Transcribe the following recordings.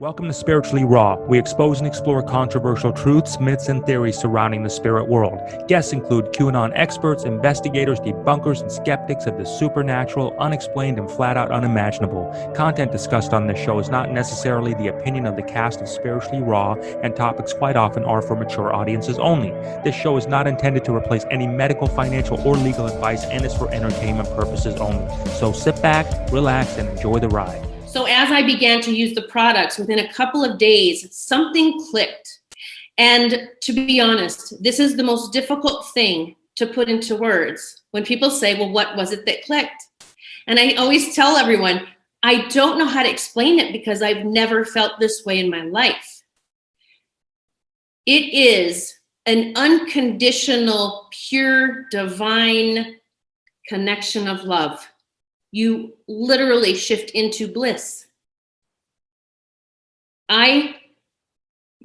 Welcome to Spiritually Raw. We expose and explore controversial truths, myths, and theories surrounding the spirit world. Guests include QAnon experts, investigators, debunkers, and skeptics of the supernatural, unexplained, and flat-out unimaginable. Content discussed on this show is not necessarily the opinion of the cast of Spiritually Raw, and topics quite often are for mature audiences only. This show is not intended to replace any medical, financial, or legal advice and is for entertainment purposes only. So sit back, relax, and enjoy the ride. So as I began to use the products, within a couple of days, something clicked. And to be honest, this is the most difficult thing to put into words. When people say, well, what was it that clicked? And I always tell everyone, I don't know how to explain it because I've never felt this way in my life. It is an unconditional, pure, divine connection of love. You literally shift into bliss. I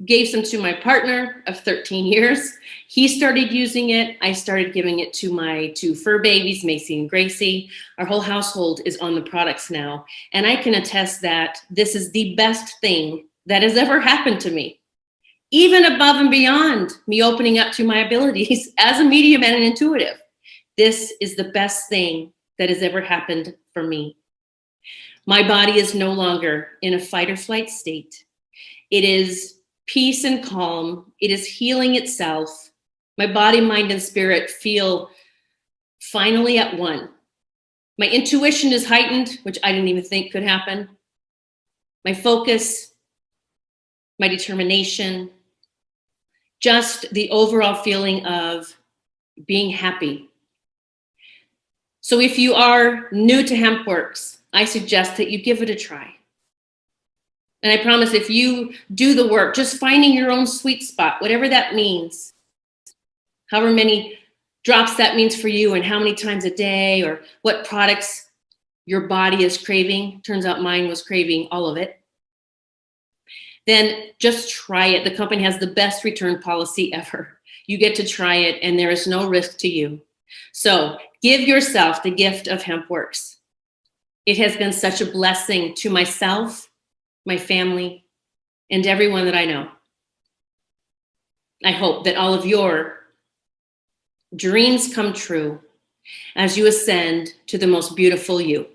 gave some to my partner of 13 years. He started using it. I started giving it to my two fur babies, Macy and Gracie. Our whole household is on the products now. And I can attest that this is the best thing that has ever happened to me. Even above and beyond me opening up to my abilities as a medium and an intuitive. This is the best thing that has ever happened for me. My body is no longer in a fight or flight state. It is peace and calm. It is healing itself. My body, mind, and spirit feel finally at one. My intuition is heightened, which I didn't even think could happen. My focus, my determination, just the overall feeling of being happy. So if you are new to HempWorks, I suggest that you give it a try. And I promise if you do the work, just finding your own sweet spot, whatever that means, however many drops that means for you and how many times a day or what products your body is craving. Turns out mine was craving all of it. Then just try it. The company has the best return policy ever. You get to try it and there is no risk to you. So give yourself the gift of HempWorks. It has been such a blessing to myself, my family, and everyone that I know. I hope that all of your dreams come true as you ascend to the most beautiful you.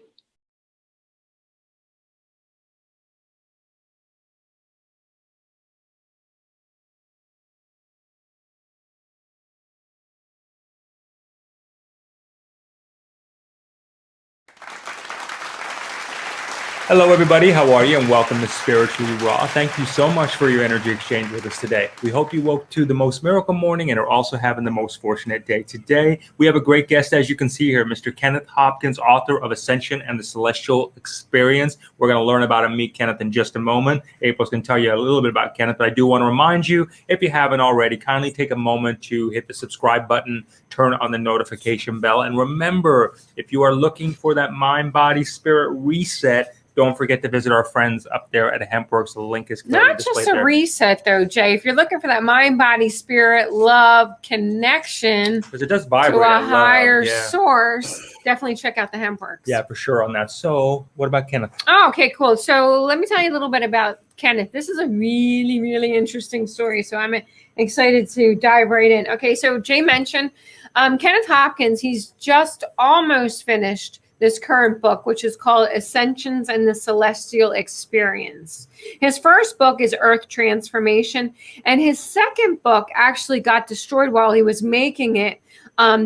Hello, everybody. How are you? And welcome to Spiritually Raw. Thank you so much for your energy exchange with us today. We hope you woke to the most miracle morning and are also having the most fortunate day. Today, we have a great guest, as you can see here, Mr. Kenneth Hopkins, author of Ascension and the Celestial Experience. We're going to learn about and meet Kenneth in just a moment. April's going to tell you a little bit about Kenneth, but I do want to remind you, if you haven't already, kindly take a moment to hit the subscribe button, turn on the notification bell, and remember, if you are looking for that mind, body, spirit reset, don't forget to visit our friends up there at HempWorks. The link is not just a reset, though, Jay. If you're looking for that mind, body, spirit, love connection, because it does vibrate to a higher source, definitely check out the HempWorks. Yeah, for sure on that. So, what about Kenneth? Oh, okay, cool. So, let me tell you a little bit about Kenneth. This is a really, really interesting story. So, I'm excited to dive right in. Okay, so Jay mentioned Kenneth Hopkins. He's just almost finished this current book, which is called Ascensions and the Celestial Experience. His first book is Earth Transformation, and his second book actually got destroyed while he was making it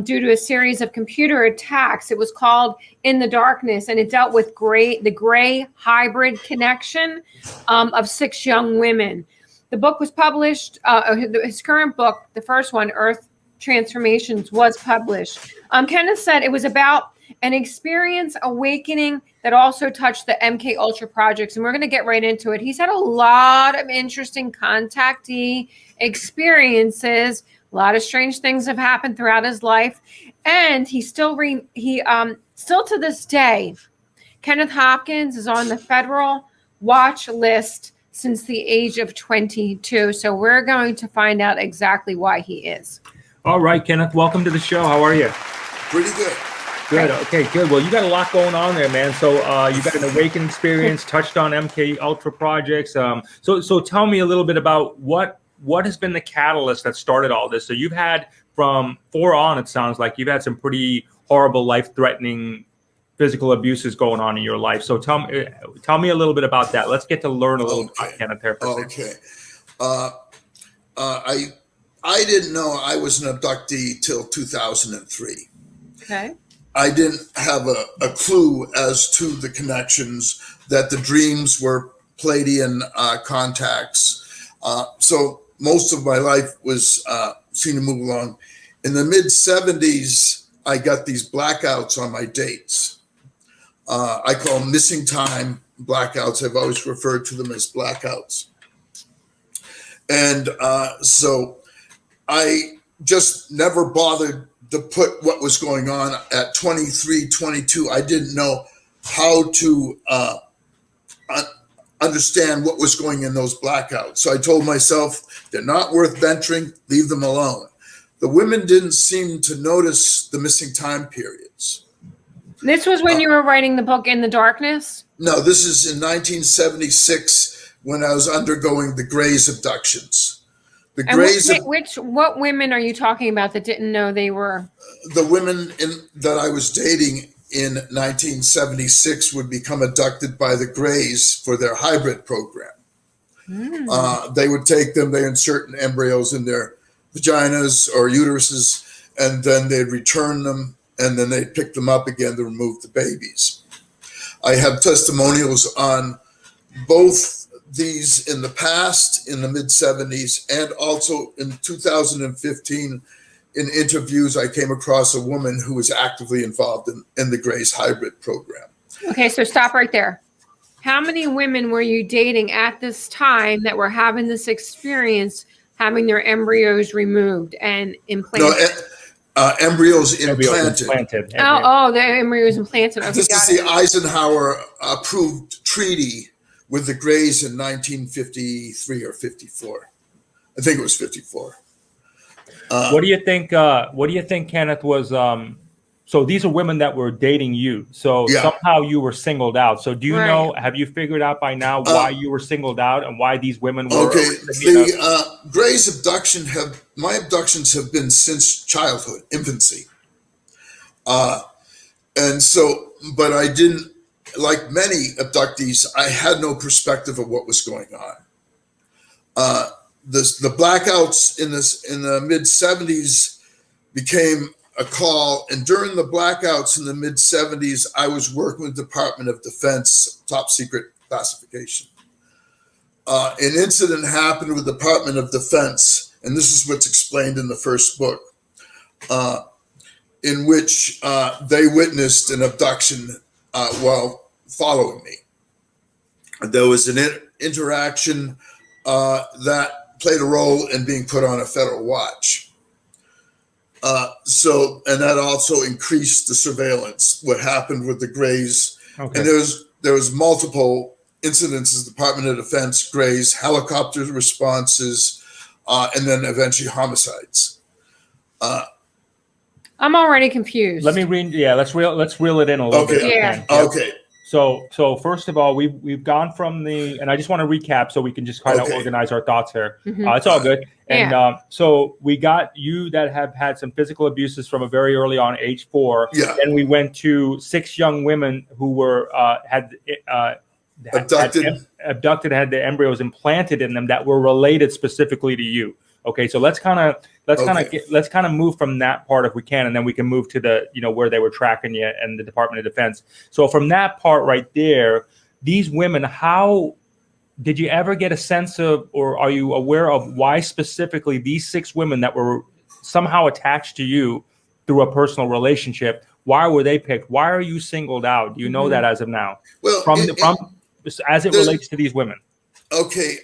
due to a series of computer attacks. It was called In the Darkness, and it dealt with the gray hybrid connection of 6 young women. The book was published, his current book, the first one, Earth Transformations, was published. Kenneth said it was about an experience awakening that also touched the MK Ultra projects. And we're going to get right into it. He's had a lot of interesting contactee experiences. A lot of strange things have happened throughout his life. And he still to this day, Kenneth Hopkins is on the federal watch list since the age of 22. So we're going to find out exactly why he is. All right, Kenneth, welcome to the show. How are you? Pretty good. Good. Okay. Okay, good. Well, you got a lot going on there, man. So you got an awakening experience, touched on MK Ultra projects. So tell me a little bit about what has been the catalyst that started all this. So you've had from 4 on, it sounds like you've had some pretty horrible, life-threatening physical abuses going on in your life. So tell me a little bit about that. Let's get to learn a little bit about Kenneth there for a second. Okay. I didn't know I was an abductee till 2003. Okay. I didn't have a clue as to the connections, that the dreams were Pleiadian contacts. So most of my life was seen to move along. In the mid 70s, I got these blackouts on my dates. I call them missing time blackouts. I've always referred to them as blackouts. And so I just never bothered to put what was going on at 23, 22. I didn't know how to understand what was going in those blackouts. So I told myself, they're not worth venturing, leave them alone. The women didn't seem to notice the missing time periods. This was when you were writing the book In the Darkness? No, this is in 1976 when I was undergoing the Greys abductions. The Greys. What women are you talking about that didn't know they were? The women that I was dating in 1976 would become abducted by the Greys for their hybrid program. They would take them, they insert embryos in their vaginas or uteruses, and then they'd return them, and then they'd pick them up again to remove the babies. I have testimonials on both these in the past, in the mid 70s, and also in 2015 in interviews I came across a woman who was actively involved in the Greys hybrid program. Okay, so stop right there. How many women were you dating at this time that were having this experience, having their embryos removed and implanted? No, embryos implanted. Oh, the embryos implanted. Okay, this is the Eisenhower approved treaty with the Greys in 1953 or 54. I think it was 54. What do you think? What do you think, Kenneth, was? So these are women that were dating you. So somehow you were singled out. So do you know? Have you figured out by now why you were singled out and why these women were? Okay, the Greys my abductions have been since childhood, infancy, and so, but I didn't. Like many abductees, I had no perspective of what was going on. The blackouts in the mid 70s became a call, and during the blackouts in the mid 70s, I was working with the Department of Defense, top secret classification. An incident happened with the Department of Defense, and this is what's explained in the first book, in which they witnessed an abduction while following me. There was an interaction that played a role in being put on a federal watch. And that also increased the surveillance, what happened with the Greys. Okay. And there was multiple incidences, Department of Defense, Greys, helicopter responses, and then eventually homicides. I'm already confused. Let me read. Yeah, let's reel it in a little bit. Yeah. Okay. So first of all, we've gone from and I just want to recap so we can just kind of organize our thoughts here. It's all good. And so we got you that have had some physical abuses from a very early on, age 4. Yeah. Then we went to 6 young women who were abducted, had the embryos implanted in them that were related specifically to you. Okay, so let's kind of move from that part if we can, and then we can move to the where they were tracking you and the Department of Defense. So from that part right there, these women, how did you ever get a sense of, or are you aware of why specifically these 6 women that were somehow attached to you through a personal relationship? Why were they picked? Why are you singled out? Do you know that as of now? Well, as it relates to these women. Okay.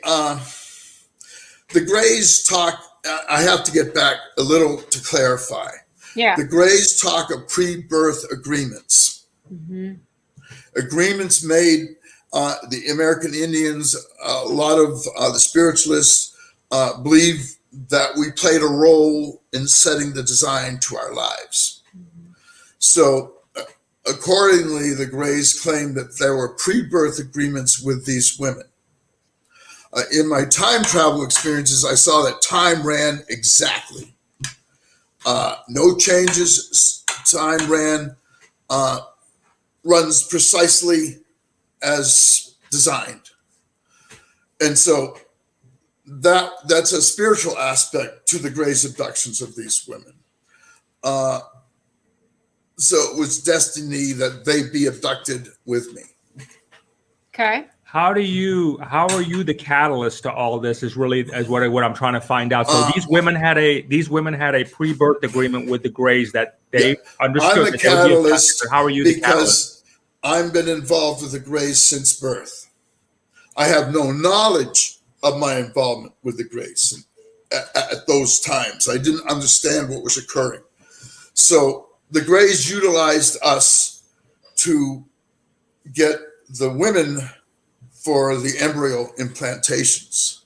The Greys talk, I have to get back a little to clarify. Yeah. The Greys talk of pre-birth agreements. Agreements made, the American Indians, a lot of the spiritualists believe that we played a role in setting the design to our lives. So accordingly, the Greys claimed that there were pre-birth agreements with these women. In my time travel experiences, I saw that time ran exactly. No changes, time runs precisely as designed. And so that's a spiritual aspect to the Greys' abductions of these women. So it was destiny that they be abducted with me. Okay. How are you the catalyst to all of this is what I'm trying to find out. So these women had a pre-birth agreement with the Greys that they understood. I'm a catalyst. How are you the catalyst? Because I've been involved with the Greys since birth. I have no knowledge of my involvement with the Greys at those times. I didn't understand what was occurring. So the Greys utilized us to get the women for the embryo implantations.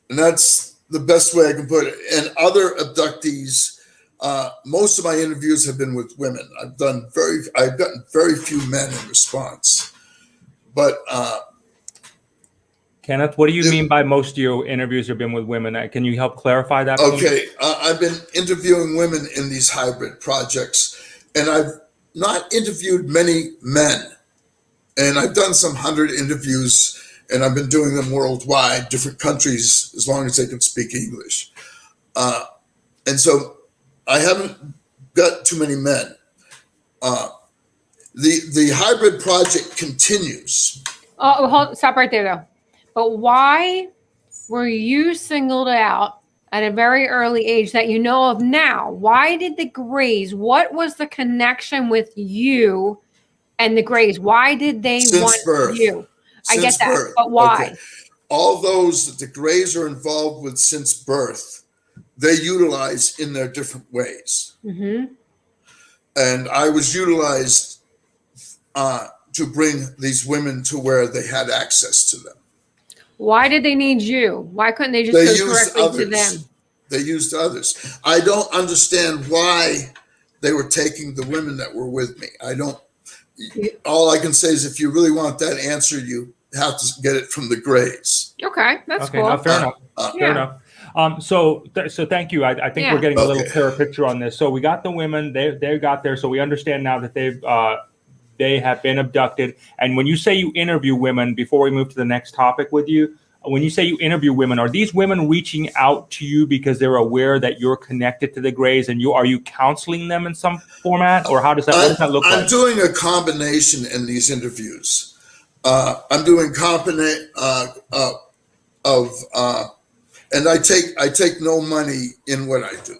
And that's the best way I can put it. And other abductees, most of my interviews have been with women. I've gotten very few men in response. But Kenneth, what do you mean by most of your interviews have been with women? Can you help clarify that? Okay, I've been interviewing women in these hybrid projects, and I've not interviewed many men. And I've done some 100 interviews, and I've been doing them worldwide, different countries, as long as they can speak English. And so I haven't got too many men. The hybrid project continues. Oh, stop right there, though. But why were you singled out at a very early age that you know of now? Why did the Greys, what was the connection with you and the Greys? Why did they want birth. you? I get that, birth. but why? Okay. All those that the Greys are involved with since birth, they utilize in their different ways. Mm-hmm. And I was utilized to bring these women to where they had access to them. Why did they need you? Why couldn't they just go directly to them? They used others. I don't understand why they were taking the women that were with me. All I can say is if you really want that answer, you have to get it from the Greys. Okay, that's cool. No, fair enough. Fair enough. So thank you. I think we're getting a little clearer picture on this. So we got the women. They got there. So we understand now that they have been abducted. And when you say you interview women, before we move to the next topic with you, when you say you interview women, are these women reaching out to you because they're aware that you're connected to the Greys, and are you counseling them in some format, or what does that look like? I'm doing a combination in these interviews. I'm doing and I take no money in what I do.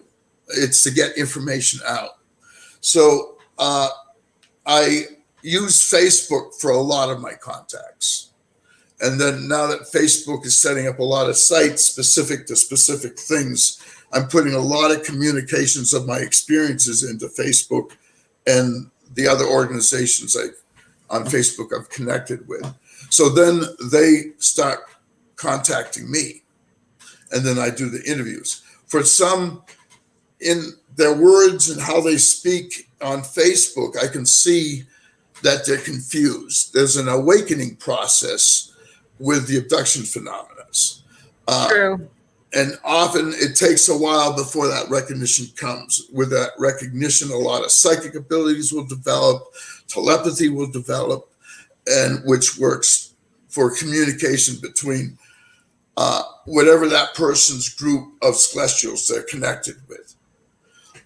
It's to get information out. So I use Facebook for a lot of my contacts. And then now that Facebook is setting up a lot of sites specific to specific things, I'm putting a lot of communications of my experiences into Facebook and the other organizations on Facebook I've connected with. So then they start contacting me, and then I do the interviews. For some, in their words and how they speak on Facebook, I can see that they're confused. There's an awakening process with the abduction phenomena. True. And often it takes a while before that recognition comes. With that recognition, a lot of psychic abilities will develop, telepathy will develop, and which works for communication between whatever that person's group of celestials they're connected with.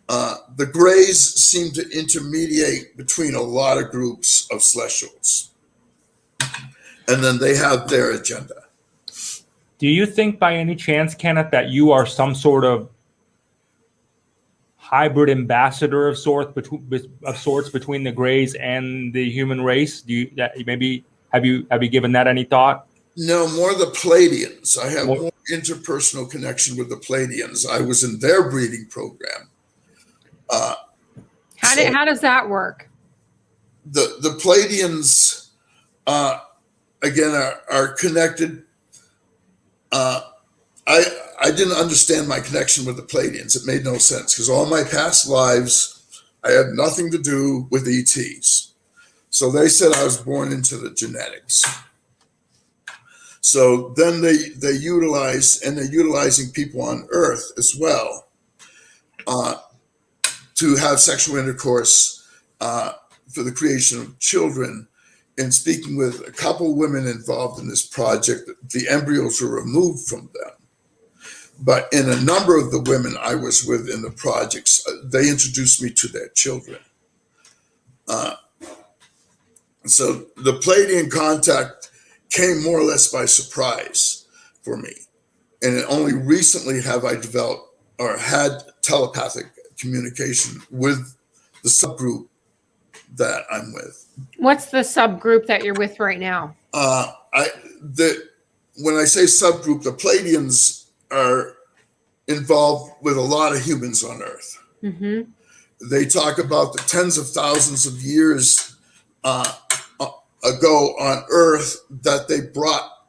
The Greys seem to intermediate between a lot of groups of celestials. And then they have their agenda. Do you think by any chance, Kenneth, that you are some sort of hybrid ambassador of sorts between the Greys and the human race? Have you given that any thought? No, more the Pleiadians. I have more interpersonal connection with the Pleiadians. I was in their breeding program. How does that work? The Pleiadians, again, are connected. I didn't understand my connection with the Pleiadians. It made no sense because all my past lives, I had nothing to do with ETs. So they said I was born into the genetics. So then they utilize, and they're utilizing people on Earth as well to have sexual intercourse for the creation of children. In speaking with a couple women involved in this project, the embryos were removed from them. But in a number of the women I was with in the projects, they introduced me to their children. So the Pleiadian contact came more or less by surprise for me. And only recently have I developed or had telepathic communication with the subgroup that I'm with. What's the subgroup that you're with right now? When I say subgroup, the Pleiadians are involved with a lot of humans on Earth. Mm-hmm. They talk about the tens of thousands of years ago on Earth that they brought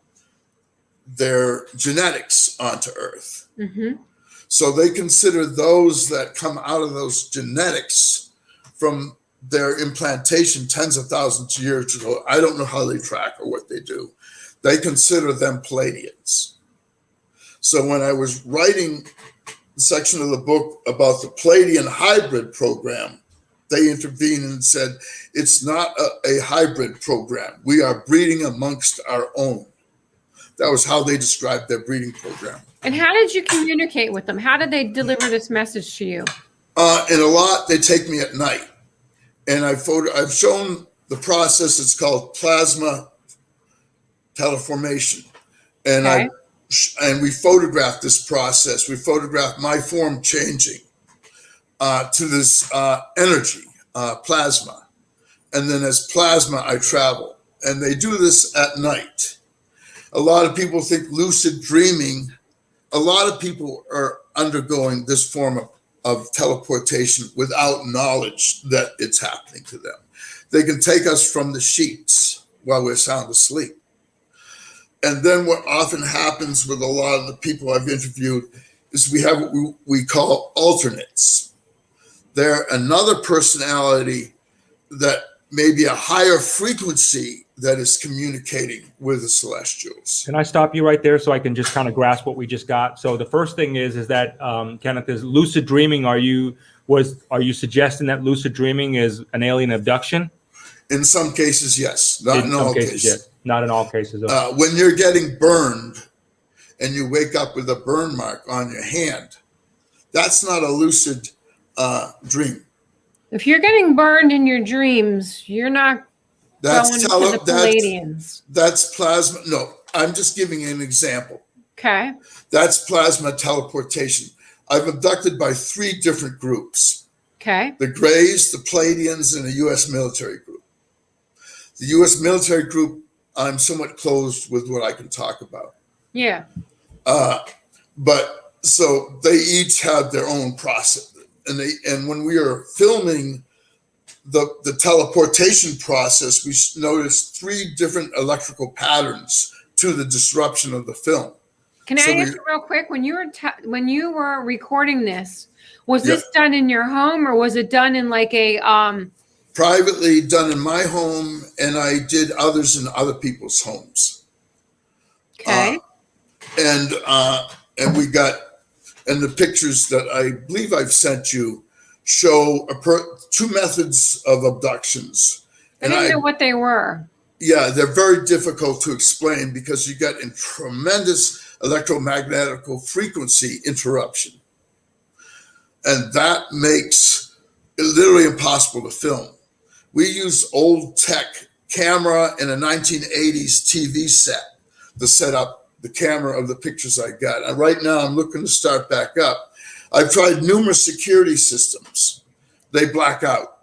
their genetics onto Earth. Mm-hmm. So they consider those that come out of those genetics from their implantation tens of thousands of years ago. I don't know how they track or what they do. They consider them Pleiadians. So when I was writing the section of the book about the Pleiadian hybrid program, they intervened and said, it's not a hybrid program. We are breeding amongst our own. That was how they described their breeding program. And how did you communicate with them? How did they deliver this message to you? In a lot, they take me at night. And I've shown the process. It's called plasma teleformation. And Okay. And we photographed this process. We photographed my form changing to this energy, plasma. And then as plasma, I travel. And they do this at night. A lot of people think lucid dreaming. A lot of people are undergoing this form of teleportation without knowledge that it's happening to them. They can take us from the sheets while we're sound asleep. And then what often happens with a lot of the people I've interviewed is we have what we call alternates. They're another personality that may be a higher frequency that is communicating with the celestials. Can I stop you right there so I can just kind of grasp what we just got? So the first thing is that Kenneth, is lucid dreaming. Are you suggesting that lucid dreaming is an alien abduction? In some cases, yes. Not in all cases. Yes. Not in all cases. Okay. When you're getting burned and you wake up with a burn mark on your hand, that's not a lucid dream. If you're getting burned in your dreams, you're not going to the Pleiadians. That's plasma. No, I'm just giving you an example. Okay. That's plasma teleportation. I've abducted by 3 different groups. Okay. The Greys, the Pleiadians, and the U.S. military group. The U.S. military group, I'm somewhat closed with what I can talk about. Yeah. But so they each have their own process. And when we are filming the teleportation process, we noticed 3 different electrical patterns to the disruption of the film. Can I ask you real quick? When you were recording this, was this done in your home or was it done in like a privately done in my home, and I did others in other people's homes. Okay. And we got, and the pictures that I believe I've sent you show 2 methods of abductions. I didn't know what they were. Yeah, they're very difficult to explain because you get a tremendous electromagnetic frequency interruption. And that makes it literally impossible to film. We use old tech camera and a 1980s TV set to set up the camera of the pictures I got. And right now I'm looking to start back up. I've tried numerous security systems. They black out.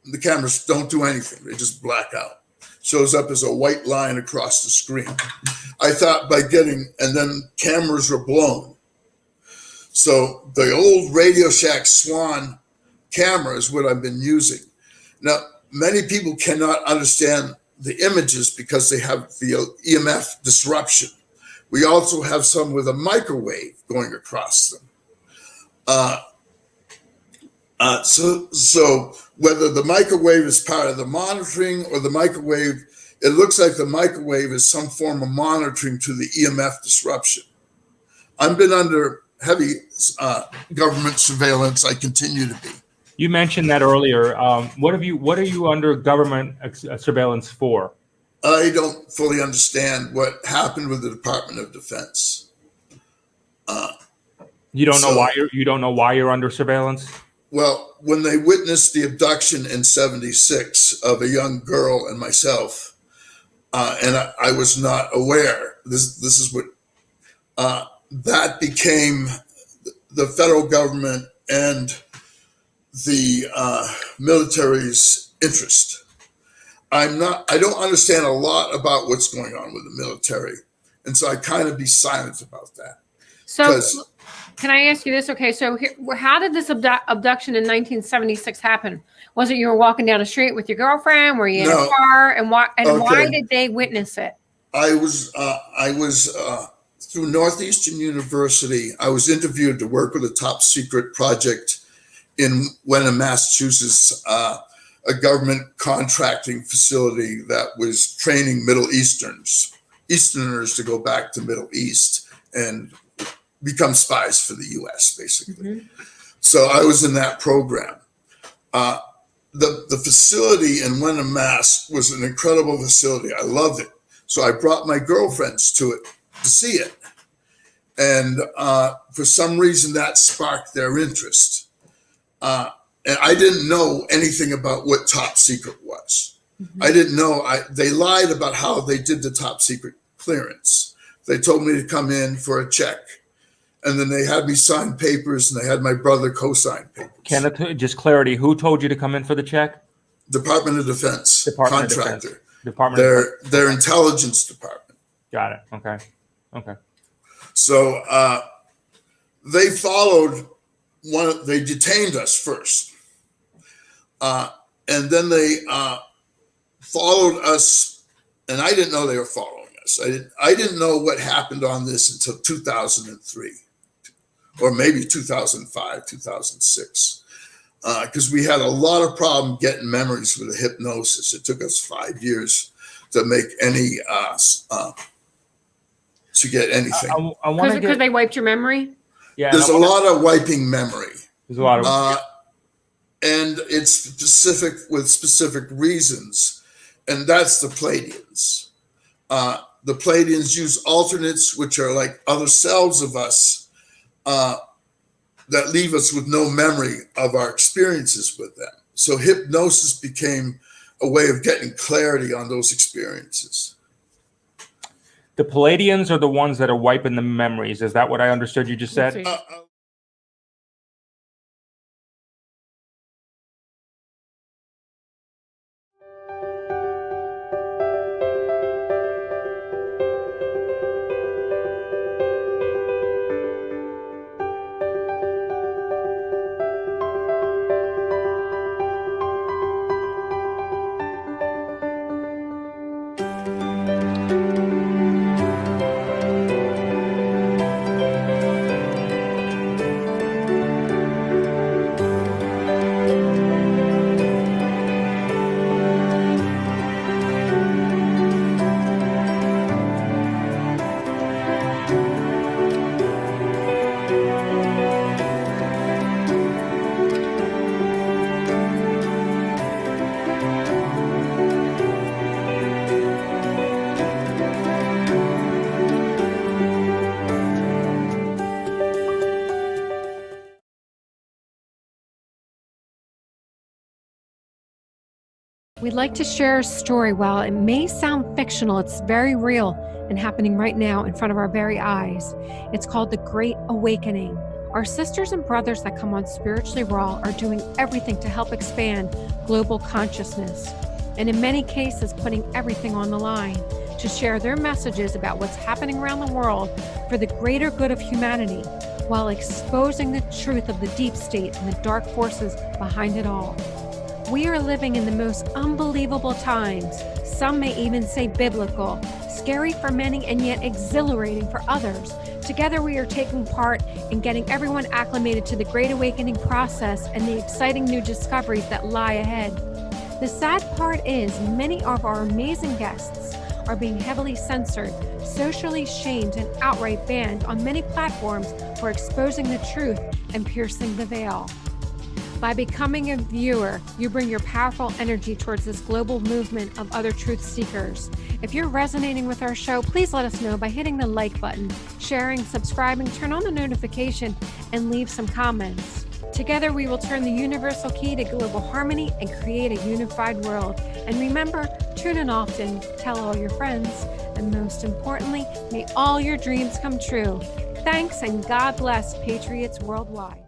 The cameras don't do anything. They just black out. Shows up as a white line across the screen. I thought and then cameras are blown. So the old Radio Shack Swan camera is what I've been using. Now, many people cannot understand the images because they have the EMF disruption. We also have some with a microwave going across them. So whether the microwave is part of the monitoring or the microwave, it looks like the microwave is some form of monitoring to the EMF disruption. I've been under heavy government surveillance. I continue to be. You mentioned that earlier. What are you under government surveillance for? I don't fully understand what happened with the Department of Defense. You don't know why you're under surveillance? Well, when they witnessed the abduction in '76 of a young girl and myself, and I was not aware. This is what that became the federal government and the military's interest. I don't understand a lot about what's going on with the military, and so I kind of be silent about that. So can I ask you this? Okay, so how did this abduction in 1976 happen? Was it you were walking down the street with your girlfriend? Were you in a car? And why did they witness it? I was through Northeastern University. I was interviewed to work with a top secret project in Wenham, Massachusetts, a government contracting facility that was training Easterners to go back to Middle East and become spies for the U.S. basically. Mm-hmm. So I was in that program. The facility in Wenham, Mass was an incredible facility. I loved it. So I brought my girlfriends to it to see it. And for some reason that sparked their interest. And I didn't know anything about what top secret was. Mm-hmm. I didn't know. They lied about how they did the top secret clearance. They told me to come in for a check. And then they had me sign papers, and they had my brother co-sign papers. Kenneth, just clarity, who told you to come in for the check? Department of Defense contractor. Their intelligence department. Got it. Okay. So they followed they detained us first. And then they followed us, and I didn't know they were following us. I didn't know what happened on this until 2003. Or maybe 2005, 2006, because we had a lot of problem getting memories with the hypnosis. It took us 5 years to make any, to get anything. Because they wiped your memory? Yeah. There's a lot of wiping memory. There's a lot of, and it's specific reasons, and that's the Pleiadians. The Pleiadians use alternates, which are like other selves of us, that leave us with no memory of our experiences with them. So hypnosis became a way of getting clarity on those experiences. The Pleiadians are the ones that are wiping the memories. Is that what I understood you just said? We'd like to share a story. While it may sound fictional, it's very real and happening right now in front of our very eyes. It's called The Great Awakening. Our sisters and brothers that come on Spiritually Raw are doing everything to help expand global consciousness, and in many cases putting everything on the line to share their messages about what's happening around the world for the greater good of humanity, while exposing the truth of the deep state and the dark forces behind it all. We are living in the most unbelievable times. Some may even say biblical, scary for many and yet exhilarating for others. Together we are taking part and getting everyone acclimated to the Great Awakening process and the exciting new discoveries that lie ahead. The sad part is many of our amazing guests are being heavily censored, socially shamed, and outright banned on many platforms for exposing the truth and piercing the veil. By becoming a viewer, you bring your powerful energy towards this global movement of other truth seekers. If you're resonating with our show, please let us know by hitting the like button, sharing, subscribing, turn on the notification, and leave some comments. Together, we will turn the universal key to global harmony and create a unified world. And remember, tune in often, tell all your friends, and most importantly, may all your dreams come true. Thanks, and God bless Patriots worldwide.